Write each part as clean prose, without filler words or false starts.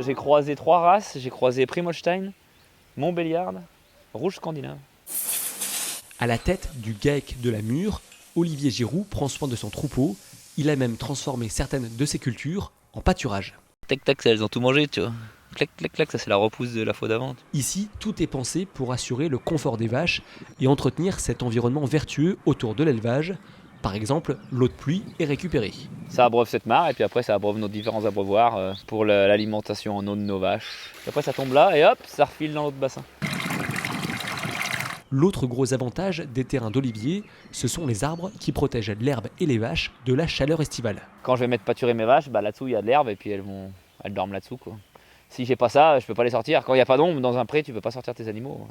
J'ai croisé 3 races, j'ai croisé Primolstein, Montbéliarde, Rouge Scandinave. À la tête du GAEC de la Mure, Olivier Giroux prend soin de son troupeau. Il a même transformé certaines de ses cultures en pâturage. Tac tac, elles ont tout mangé, tu vois. Clac clac clac, ça c'est la repousse de la fois d'avant. Ici, tout est pensé pour assurer le confort des vaches et entretenir cet environnement vertueux autour de l'élevage. Par exemple, l'eau de pluie est récupérée. Ça abreuve cette mare et puis après ça abreuve nos différents abreuvoirs pour l'alimentation en eau de nos vaches. Et après ça tombe là et hop, ça refile dans l'autre bassin. L'autre gros avantage des terrains d'olivier, ce sont les arbres qui protègent l'herbe et les vaches de la chaleur estivale. Quand je vais mettre pâturer mes vaches, là-dessous il y a de l'herbe et puis elles dorment là-dessous, quoi. Si j'ai pas ça, je peux pas les sortir. Quand il n'y a pas d'ombre dans un pré, tu peux pas sortir tes animaux.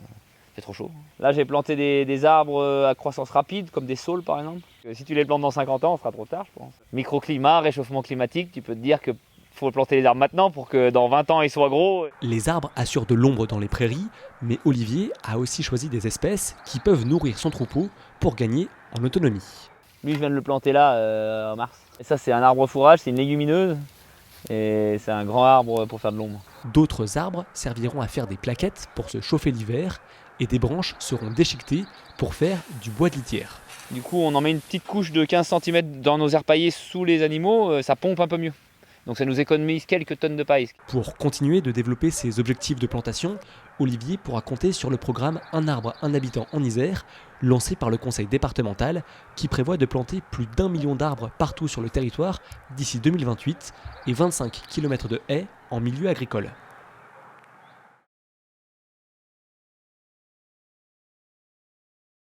C'est trop chaud. Là j'ai planté des arbres à croissance rapide, comme des saules par exemple. Si tu les plantes dans 50 ans, on sera trop tard je pense. Microclimat, réchauffement climatique, tu peux te dire que faut planter les arbres maintenant pour que dans 20 ans ils soient gros. Les arbres assurent de l'ombre dans les prairies, mais Olivier a aussi choisi des espèces qui peuvent nourrir son troupeau pour gagner en autonomie. Lui je viens de le planter là en mars. Et ça c'est un arbre fourrage, c'est une légumineuse. Et c'est un grand arbre pour faire de l'ombre. D'autres arbres serviront à faire des plaquettes pour se chauffer l'hiver et des branches seront déchiquetées pour faire du bois de litière. Du coup on en met une petite couche de 15 cm dans nos aires paillées sous les animaux, ça pompe un peu mieux. Donc ça nous économise quelques tonnes de paille. Pour continuer de développer ses objectifs de plantation, Olivier pourra compter sur le programme Un arbre, un habitant en Isère, lancé par le conseil départemental, qui prévoit de planter plus d'1 million d'arbres partout sur le territoire d'ici 2028 et 25 km de haies en milieu agricole.